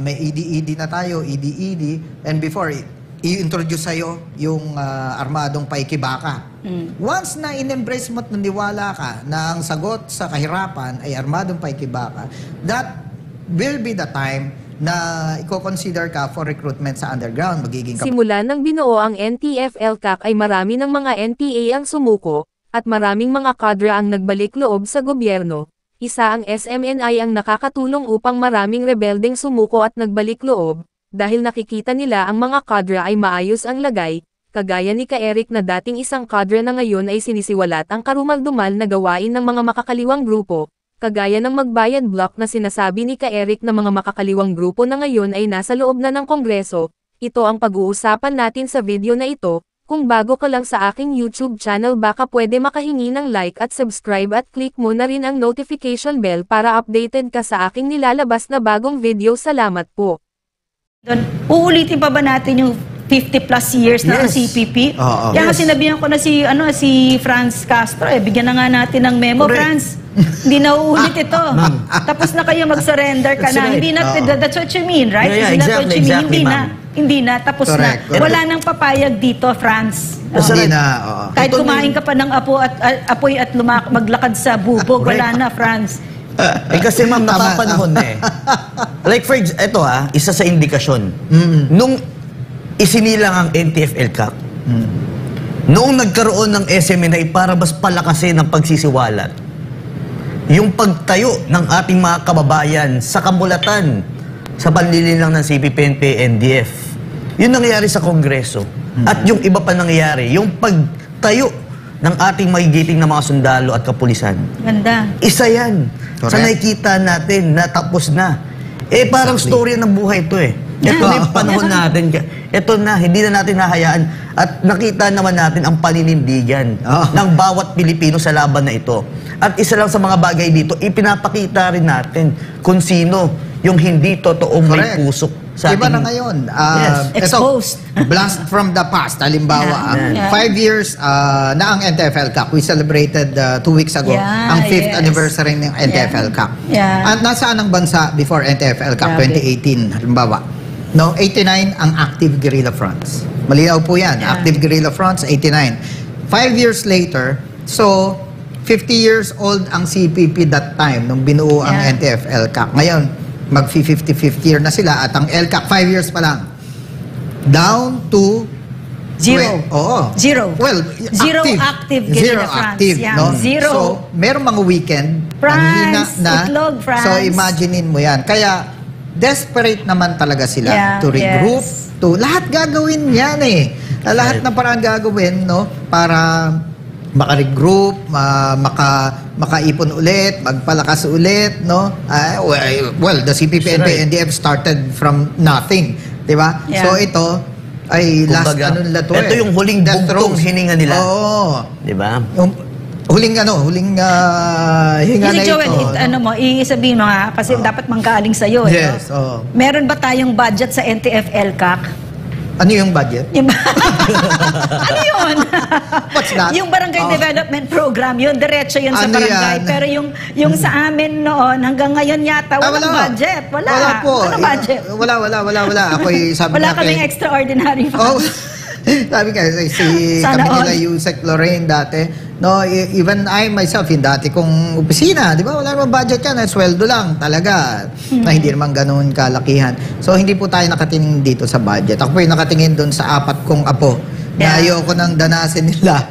may ED-ED na tayo, ED-ED, and before, i-introduce sa'yo yung armadong paikibaka. Once na in-embrace mo at naniwala ka na ang sagot sa kahirapan ay armadong paikibaka, that will be the time na i-consider ka for recruitment sa underground. Magiging Simula nang binuo ang NTF-ELCAC ay marami ng mga NPA ang sumuko, at maraming mga kadra ang nagbalik loob sa gobyerno. Isa ang SMNI ang nakakatulong upang maraming rebeldeng sumuko at nagbalik loob, dahil nakikita nila ang mga kadra ay maayos ang lagay, kagaya ni Ka-Eric na dating isang kadra na ngayon ay sinisiwalat ang karumaldumal na gawain ng mga makakaliwang grupo. Kagaya ng magbayad block na sinasabi ni Ka-Eric na mga makakaliwang grupo na ngayon ay nasa loob na ng Kongreso. Ito ang pag-uusapan natin sa video na ito. Kung bago ka lang sa aking YouTube channel baka pwede makahingi ng like at subscribe at click mo na rin ang notification bell para updated ka sa aking nilalabas na bagong video. Salamat po. Uulitin pa ba natin yung 50 plus years na CPP? Kaya nga sinabihan ko na si Franz Castro, bigyan na nga natin ng memo, Franz. Hindi na uulit ito. Tapos na kayo mag-surrender ka na. Hindi na, that's what you mean, right? Yeah, exactly, Hindi na, tapos na. Wala nang papayag dito, Franz. Hindi na. Kahit kumain ka pa ng apoy at maglakad sa bubog, wala na, Franz. Kasi ma'am, napapanahon na Like for ito isa sa indikasyon. Nung isinilang ang NTF-ELCAC, noong nagkaroon ng SMNI para mas palakasin ang pagsisiwalat, yung pagtayo ng ating mga kababayan sa kamulatan sa panlililang ng CPP-NP, NDF, yun nangyayari sa Kongreso. At yung iba pa nangyayari, yung pagtayo ng ating magigiting na mga sundalo at kapulisan. Ganda. Isa yan. Sa nakikita natin na tapos na. Parang story ng buhay ito Ito na yung panahon natin. Ito na, hindi na natin hahayaan. At nakita naman natin ang paninindigan ng bawat Pilipino sa laban na ito. At isa lang sa mga bagay dito, ipinapakita rin natin kung sino yung hindi totoong may pusok sa iba ating... na ngayon. Exposed. Ito, blast from the past. Halimbawa, 5 years na ang NTF-ELCAC. We celebrated 2 weeks ago ang 5th anniversary ng NTF-ELCAC. At nasaan ang bansa before NTF-ELCAC 2018? Halimbawa, 89 ang active guerrilla fronts. Malinaw po yan. Active guerrilla fronts, 89. 5 years later, so 50 years old ang CPP that time nung binuo ang NTF-ELCAC. Ngayon, mag-50-50 year na sila at ang ELCAC 5 years pa lang. Down to zero. Zero. Well, zero active guerrilla fronts. Zero. So, merong mga weekend, ang hina na. So, imaginein mo yan. Kaya, desperate naman talaga sila to regroup, to lahat gagawin yan lahat na parang gagawin, para maka-regroup, makaipon ulit, magpalakas ulit, well, the CPP-NP NDF started from nothing, di ba? So ito ay last nila to ito yung huling bugtong hininga nila. Di ba? Huling hinga na Joel, ito. isabihin mo kasi dapat manggaling sa'yo. Yes, Meron ba tayong budget sa NTF-ELCAC? Ano yung budget? Ano yun? What's that? Yung Barangay Development Program, yun, diretso yun sa barangay. Pero yung sa amin noon, hanggang ngayon yata, walang budget. Wala po. Ano budget? Wala. Ako'y sabi wala kaming extraordinary funds. Sabi ka, kami nila Yusek Lorraine dati, even I myself, yung dati kong opisina, di ba, wala naman budget yan, sweldo lang talaga, na hindi naman ganun kalakihan. So, hindi po tayo nakatingin dito sa budget. Ako po yung nakatingin doon sa 4 kong apo, na ayoko nang danasin nila.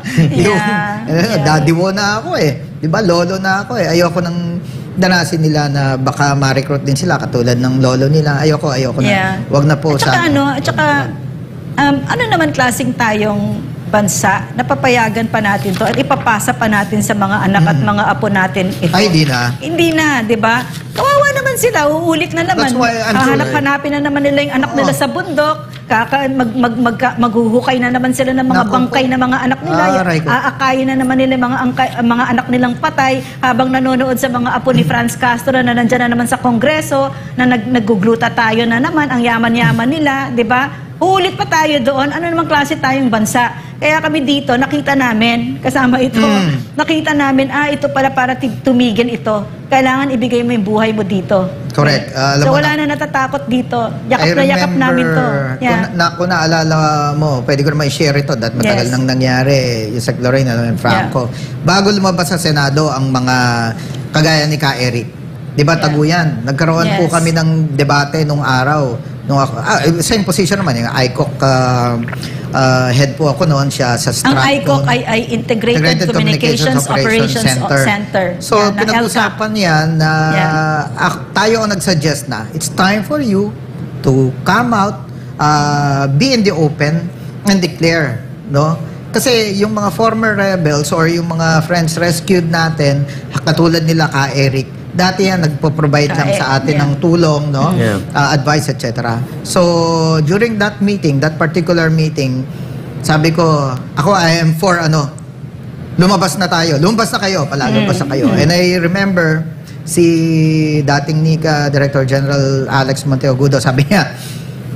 Daddy wo na ako di ba, lolo na ako ayoko nang danasin nila na baka ma-recruit din sila, katulad ng lolo nila. Ayoko na. Wag na po sa... ano naman klaseng tayong bansa, napapayagan pa natin to at ipapasa pa natin sa mga anak at mga apo natin ito. Ay, hindi na. Hindi na, di ba? Kawawa naman sila, uulit na naman. Hahanap-hanapin na naman nila yung anak nila sa bundok, maghuhukay na naman sila ng mga bangkay na mga anak nila. Aakayin na naman nila mga anak nilang patay habang nanonood sa mga apo ni Franz Castro na nandyan na naman sa Kongreso, na naggugluta tayo na naman, ang yaman-yaman nila, di ba? Uulit pa tayo doon. Ano namang klase tayong bansa? Kaya kami dito, nakita namin, kasama ito, nakita namin, ito pala para tumigil ito. Kailangan ibigay mo yung buhay mo dito. Correct. So wala na natatakot dito. Yakap na yakap namin to. Kung naalala mo, pwede ko naman i-share ito dahil matagal nang nangyari yung sa Lorraine and Franco. Bago lumabas sa Senado ang mga kagaya ni Ka Eric. Di ba, taguyan? Nagkaroon po kami ng debate nung araw. Same position naman, yung ICOC head po ako noon, siya sa Stratton. Ang ICOC ay Integrated Communications Operations Center. So, pinag-usapan yan na tayo ang nag-suggest na it's time for you to come out, be in the open, and declare, no? Kasi yung mga former rebels or yung mga friends rescued natin, katulad nila Ka Eric, dati yan nagpo-provide lang sa atin ng tulong, no? Advice, etc. So, during that meeting, that particular meeting, sabi ko, I am for lumabas na tayo. Lumabas na kayo, lumabas na kayo. And I remember si dating NICA Director General Alex Monteagudo, sabi niya,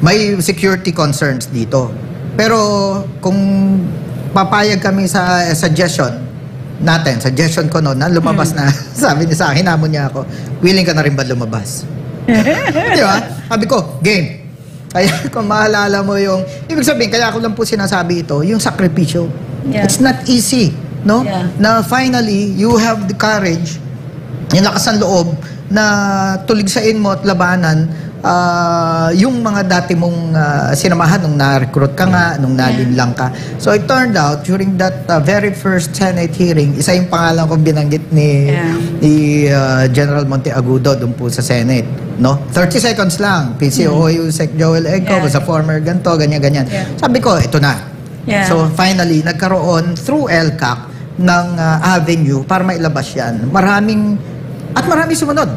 may security concerns dito. Pero kung papayag kami sa suggestion ko noon na lumabas na, sabi niya sa akin, hamon niya ako, willing ka na rin ba lumabas? Di ba? Sabi ko, game. Kaya kung maalala mo yung, ibig sabihin, kaya ako lang po sinasabi ito, yung sakripisyo. It's not easy, no? Na finally, you have the courage, yung lakas ng loob, na tuligsain mo at labanan yung mga dati mong sinamahan nung na-recruit ka nga, nung nalinlang ka. So it turned out, during that very first Senate hearing, isa yung pangalan kong binanggit ni General Monteagudo doon po sa Senate. No? 30 seconds lang. PCOU Sec Joel Egco was a former ganto, ganyan-ganyan. Sabi ko, ito na. So finally, nagkaroon through LCAC ng avenue para mailabas yan. Maraming sumunod.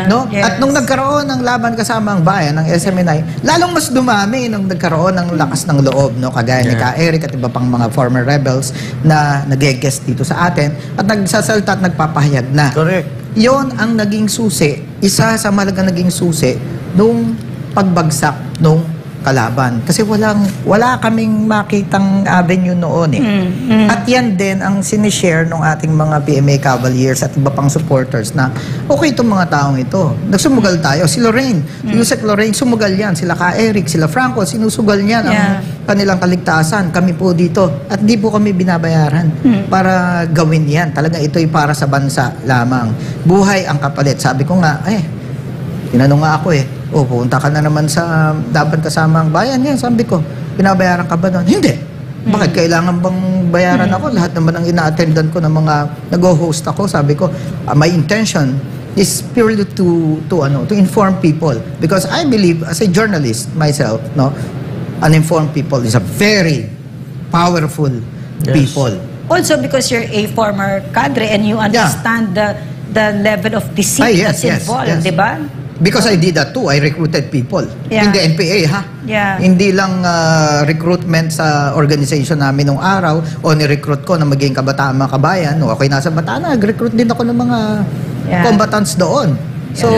No? At nung nagkaroon ng laban kasama ang bayan ng SMNI, lalong mas dumami nung nagkaroon ng lakas ng loob, no? Kagaya ni Ka Eric at iba pang mga former rebels na nag-guest dito sa atin at nagsasalta at nagpapahayag na. Correct. Yon ang naging susi, isa sa malagang naging susi nung pagbagsak nung kalaban. Kasi wala kaming makitang avenue noon eh. At yan din ang sinishare ng ating mga PMA Cavaliers at iba pang supporters na okay itong mga taong ito. Nagsumugal tayo. Si Lorraine, si Yusek Lorraine, sumugal yan. Sila Ka Eric, sila Franco, sinusugal niyan ang kanilang kaligtasan. Kami po dito. At di po kami binabayaran para gawin yan. Talaga ito'y para sa bansa lamang. Buhay ang kapalit. Sabi ko nga, tinanong nga ako pupunta ka na naman sa dapat kasama ang bayan. Yan, sabi ko, binabayaran ka ba doon? Hindi. Bakit kailangan bang bayaran ako? Lahat naman ang ina-attendan ko ng mga nag-host ako. Sabi ko, my intention is purely to inform people. Because I believe, as a journalist myself, no, uninformed people is a very powerful people. Also because you're a former cadre and you understand the level of deceit that's involved, di ba? Because I did that too. I recruited people. In the NPA, ha? Hindi lang recruitment sa organization namin nung araw o ni-recruit ko na maging kabataan mga kabayan. No, ako'y nasa Bataan, nag-recruit din ako ng mga combatants doon. So,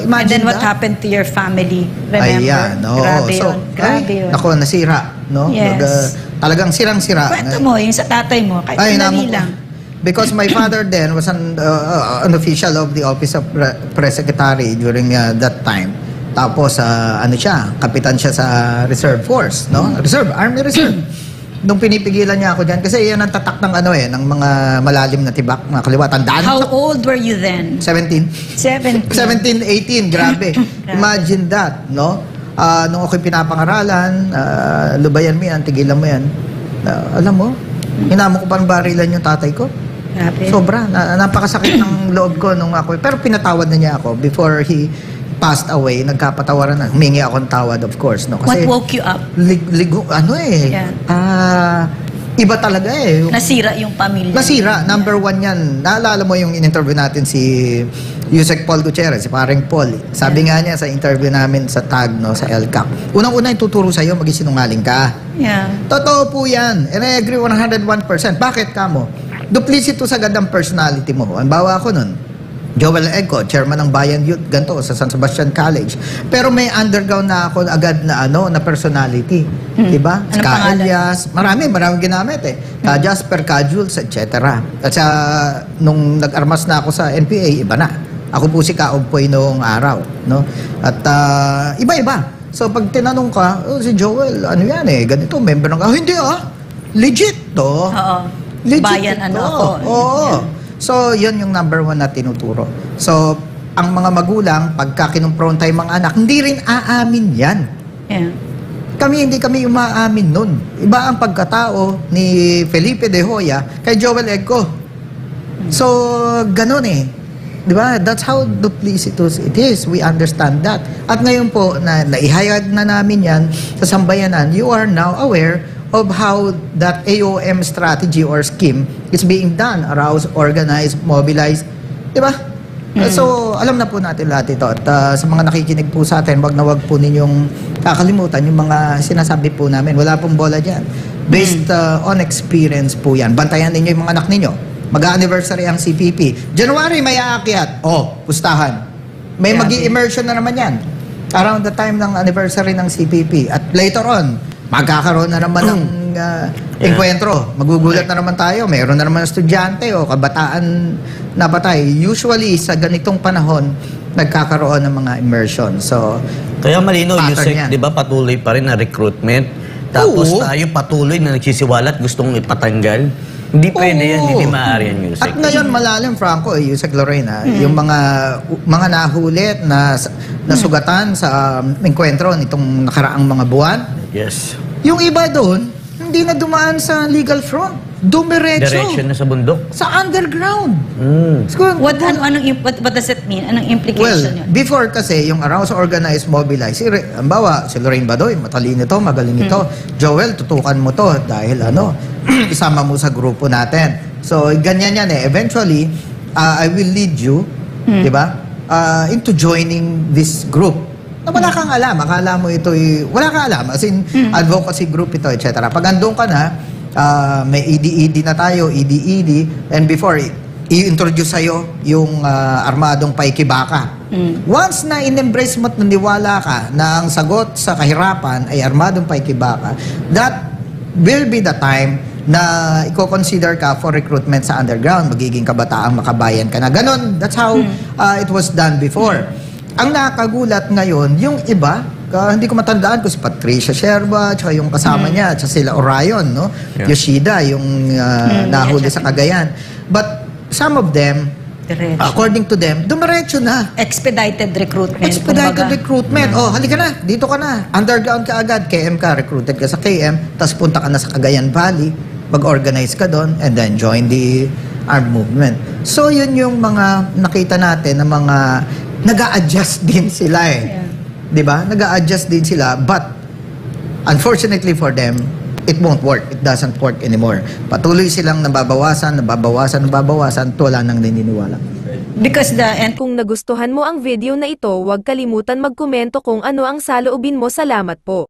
imagine and then what happened to your family? Remember? Grabe yun. Grabe yun. Ako, nasira. No? Talagang sirang-sira. Kwento mo, yung sa tatay mo, kahit sandali lang. Because my father then was an official of the Office of Press Secretary during that time. Tapos, kapitan siya sa Reserve Force, no? Army Reserve. Nung pinipigilan niya ako dyan, kasi yan ang tatak ng ng mga malalim na tibak, mga kaliwa. Tandaan. How old were you then? 17. 17, 18, grabe. Imagine that, no? Nung ako'y pinapangaralan, lubayan mo yan, tigilan mo yan. Alam mo, hinamo ko parang barilan yung tatay ko. Sobra. Napakasakit ng loob ko nung ako. Pero pinatawad na niya ako before he passed away. Nagkapatawaran na. Humingi ako ng tawad, of course. No? Kasi, what woke you up? Iba talaga Nasira yung pamilya. Nasira. Number one yan. Naalala mo yung in-interview natin si Yusek Paul Gutierrez, si paring Paul. Sabi nga niya sa interview namin sa TAG, no, sa LCAC. Unang-una yung tuturo sa'yo, maging sinungaling ka. Totoo po yan. And I agree 101%. Bakit ka mo? Duplicitous agad ang personality mo. Ang bawa ko nun. Joel Eco, chairman ng Bayan Youth, ganito, sa San Sebastian College. Pero may underground na ako agad na na personality. Diba? Anong Ka pangalan? Elias, maraming ginamit eh. Ka Jasper, Ka Jules, etc. At nung nag-armas na ako sa NPA, iba na. Ako po si Ka Ogpoy noong araw. No? At iba-iba. So pag tinanong ka, si Joel, ano yan eh, ganito, member ng... hindi legit to. Oo. Legit Bayan, ito. ano ako. Oo. So, yun yung number 1 na tinuturo. So, ang mga magulang, pagka kinumpronta yung mga anak, hindi rin aamin yan. Yeah. Hindi kami umaamin nun. Iba ang pagkatao ni Felipe De Hoya kay Joel Eco. So, ganun eh. Di ba? That's how duplicitous it is. We understand that. At ngayon po, na naihayag na namin yan sa sambayanan, you are now aware of how that AOM strategy or scheme is being done, arouse, organize, mobilize. Diba? So, alam na po natin lahat ito. At sa mga nakikinig po sa atin, wag po ninyong kakalimutan yung mga sinasabi po namin. Wala pong bola dyan. Based on experience po yan. Bantayan ninyo yung mga anak ninyo. Mag-anniversary ang CPP. January may aakyat. Pustahan. May magi-immersion na naman yan. Around the time ng anniversary ng CPP. At later on, magkakaroon na naman ng enkwentro. Magugulat na naman tayo. Mayroon na naman estudyante o kabataan na patay. Usually, sa ganitong panahon, nagkakaroon ng mga immersion. So, kaya malino, pattern Yusek, yan. di ba patuloy pa rin na recruitment? Tapos Oo. tayo patuloy na nagsisiwalat, gustong ipatanggal. Hindi pwede yan, hindi maaari yan, Yusek. At ngayon, malalim, Franco, Yusek Lorena, yung mga nahulit na sugatan sa enkwentro nitong nakaraang mga buwan, Yes. yung iba doon, hindi na dumaan sa legal front. Dumiretso. Direction na sa bundok. Sa underground. What does it mean? Anong Well, implication yun? before kasi, yung arouse, organize, mobilize, ambawa, si Lorraine Badoy, matalino ito, magaling ito. Joel, tutukan mo to dahil isama mo sa grupo natin. So, ganyan yan eh. Eventually, I will lead you, di ba, into joining this group. Na wala kang alam. Akala mo ito, wala kang alam. As in, advocacy group ito, etc. Pag andun ka na, may ED-ED na tayo, ED-ED, and before, i-introduce sa'yo yung armadong paikibaka. Once na in-embrace mo at naniwala ka na ang sagot sa kahirapan ay armadong paikibaka, that will be the time na i-consider ka for recruitment sa underground. Magiging kabataang makabayan ka na. Ganon, that's how it was done before. Ang nakagulat ngayon, yung iba, hindi ko matandaan kung si Patricia Sherba, tsaka yung kasama niya, tsaka sila Orion, no? Yeah. Yoshida, yung nahuli sa Cagayan. But some of them, Diretso. according to them, dumiretso na. Expedited recruitment. Expedited kumbaga. recruitment. Halika na, dito ka na. Underground ka agad, KM ka, recruited ka sa KM, tapos punta ka na sa Cagayan Valley, mag-organize ka doon, and then join the armed movement. So, yun yung mga nakita natin na mga nag-a-adjust din sila eh. Yeah. 'Di ba? Nag-a-adjust din sila, but unfortunately for them, it won't work. It doesn't work anymore. Patuloy silang nababawasan, wala nang naniniwala. Because Kung nagustuhan mo ang video na ito, huwag kalimutan magkomento kung ano ang saloobin mo. Salamat po.